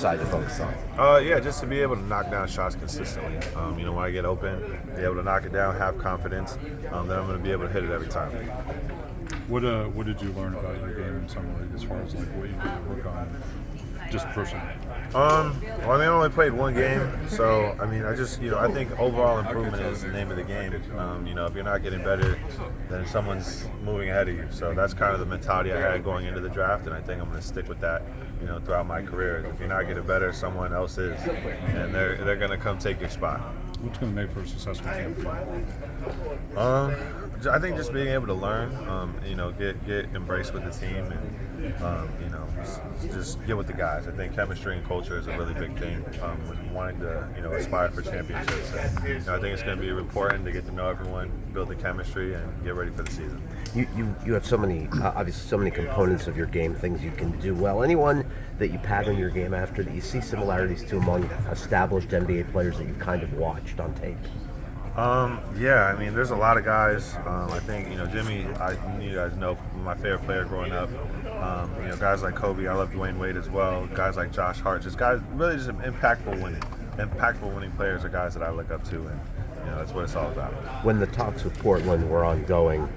decide to focus on? Yeah, just to be able to knock down shots consistently. When I get open, be able to knock it down, have confidence that I'm going to be able to hit it every time. What did you learn about your game in summer league as far as like what you could work on, just personally? I only played one game, so I think overall improvement is the name of the game. If you're not getting better, then someone's moving ahead of you. So that's kind of the mentality I had going into the draft, and I think I'm going to stick with that, throughout my career. If you're not getting better, someone else is, and they're going to come take your spot. What's going to make for a successful team? I think just being able to learn, get embraced with the team, and just get with the guys. I think chemistry and culture is a really big thing when wanting to aspire for championships. And, I think it's going to be important to get to know everyone, build the chemistry, and get ready for the season. You have so many, obviously so many components of your game, things you can do well. Anyone that you pattern your game after that you see similarities to among established NBA players that you've kind of watched on tape? There's a lot of guys. I think, Jimmy, you guys know, my favorite player growing up. Guys like Kobe, I love Dwayne Wade as well. Guys like Josh Hart, just guys, really just impactful winning players are guys that I look up to, and that's what it's all about. When the talks with Portland were ongoing,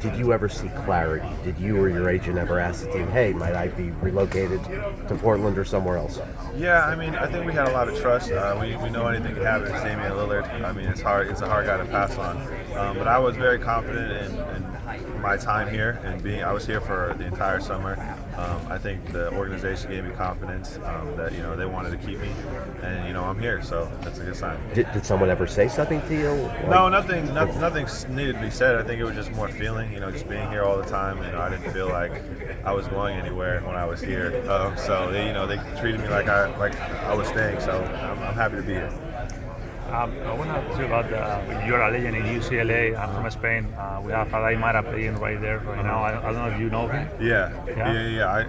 did you ever see clarity? Did you or your agent ever ask the team, hey, might I be relocated to Portland or somewhere else? Yeah, I think we had a lot of trust. We know anything can happen. It's Damian Lillard. It's hard. It's a hard guy to pass on. But I was very confident in my time here, and I was here for the entire summer. I think the organization gave me confidence that they wanted to keep me, and I'm here, so that's a good sign. Did someone ever say something to you? No, nothing needed to be said. I think it was just more feeling. Just being here all the time. I didn't feel like I was going anywhere when I was here. So they treated me like I was staying. So I'm happy to be here. I want to ask you about you're a legend in UCLA. I'm from Spain. We have Adaimara playing right there right now. I don't know if you know him. Yeah.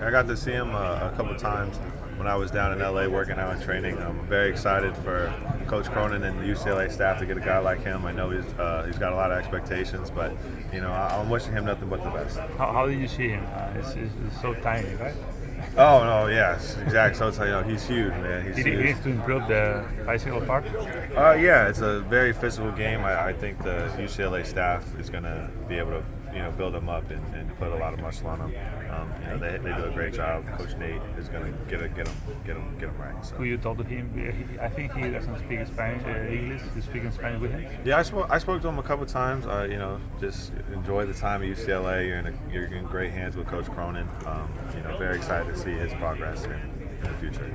I got to see him a couple times when I was down in LA working out and training. I'm very excited for Coach Cronin and the UCLA staff to get a guy like him. I know he's got a lot of expectations, but I'm wishing him nothing but the best. How did you see him? It's so tiny, right? Oh no, yes, exactly. So he's huge, man. He's Did he need to improve the physical part? Yeah, it's a very physical game. I think the UCLA staff is going to be able to build him up and put a lot of muscle on him. They do a great job. Coach Nate is going to get him right. So. Who you talk to him? I think he doesn't speak Spanish, English. You speak in Spanish with him? Yeah, I spoke to him a couple times. Just enjoy the time at UCLA. You're in great hands with Coach Cronin. Very excited to see his progress in the future.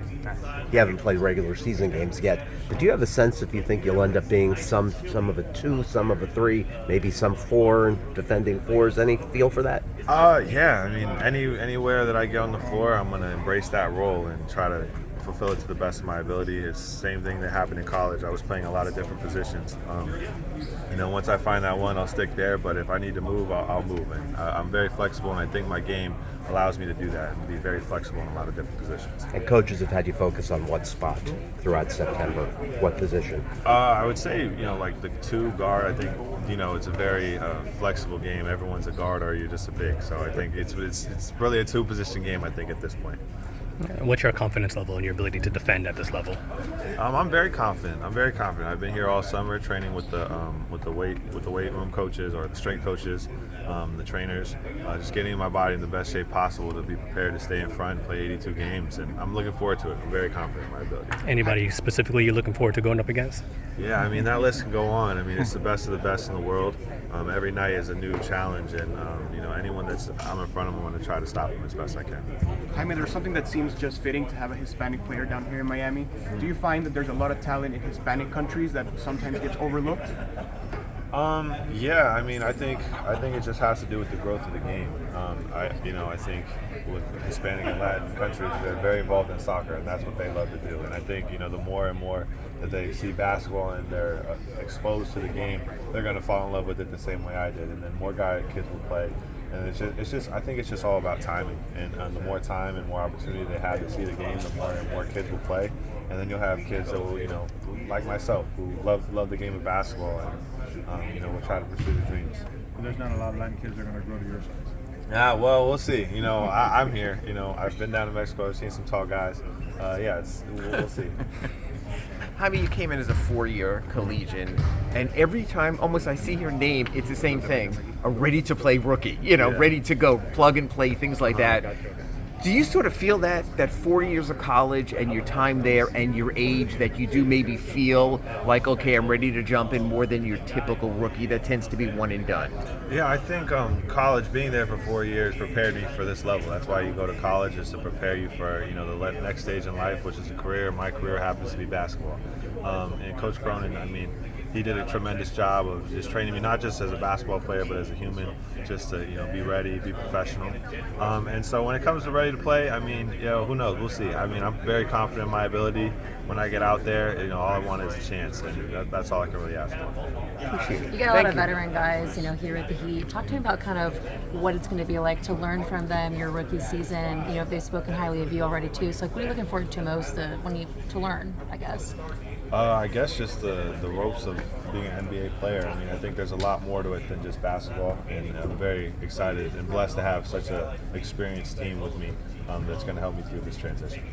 You haven't played regular season games yet, but do you have a sense if you think you'll end up being some of a 2, some of a 3, maybe some 4, defending 4s? Any feel for that? Yeah. Anywhere that I get on the floor, I'm going to embrace that role and try to fulfill it to the best of my ability. It's the same thing that happened in college. I was playing a lot of different positions. Once I find that one, I'll stick there. But if I need to move, I'll move. And I'm very flexible, and I think my game allows me to do that and be very flexible in a lot of different positions. And coaches have had you focus on what spot throughout September? What position? I would say, like the 2 guard. I think, it's a very flexible game. Everyone's a guard or you're just a big. So I think it's really a 2-position game, I think, at this point. What's your confidence level in your ability to defend at this level? I'm very confident. I've been here all summer training with the weight room coaches or the strength coaches, the trainers, just getting my body in the best shape possible to be prepared to stay in front and play 82 games. And I'm looking forward to it. I'm very confident in my ability. Anybody specifically you're looking forward to going up against? Yeah, that list can go on. It's the best of the best in the world. Every night is a new challenge, and anyone I'm in front of, I'm going to try to stop them as best I can. Jaime, there's something that seems just fitting to have a Hispanic player down here in Miami. Do you find that there's a lot of talent in Hispanic countries that sometimes gets overlooked? Yeah, I think it just has to do with the growth of the game. I think with Hispanic and Latin countries, they're very involved in soccer, and that's what they love to do. And I think the more and more that they see basketball and they're exposed to the game, they're going to fall in love with it the same way I did. And then more kids will play. And it's just I think it's just all about timing. And the more time and more opportunity they have to see the game, the more and more kids will play. And then you'll have kids that will, like myself, who love the game of basketball and will try to pursue their dreams. But there's not a lot of Latin kids that are going to grow to your size. Well, we'll see. You know, I'm here. You know, I've been down to Mexico. I've seen some tall guys. We'll see. Jaime, you came in as a 4-year collegian, and every time almost I see your name, it's the same thing: a ready-to-play rookie. You know, ready to go, plug and play, things like that. Do you sort of feel that 4 years of college and your time there and your age, that you do maybe feel like, okay, I'm ready to jump in more than your typical rookie that tends to be one and done? Yeah, I think college, being there for 4 years, prepared me for this level. That's why you go to college, is to prepare you for the next stage in life, which is a career. My career happens to be basketball. And Coach Cronin, I mean, he did a tremendous job of just training me, not just as a basketball player, but as a human, just to be ready, be professional. And so when it comes to ready to play, I mean, who knows? We'll see. I mean, I'm very confident in my ability. When I get out there, all I want is a chance, and that's all I can really ask for. You get a lot of veteran guys, here at the Heat. Talk to me about kind of what it's going to be like to learn from them your rookie season. If they've spoken highly of you already too. So, what are you looking forward to most to learn? I guess. I guess just the ropes of being an NBA player. I mean, I think there's a lot more to it than just basketball, and I'm very excited and blessed to have such an experienced team with me that's going to help me through this transition.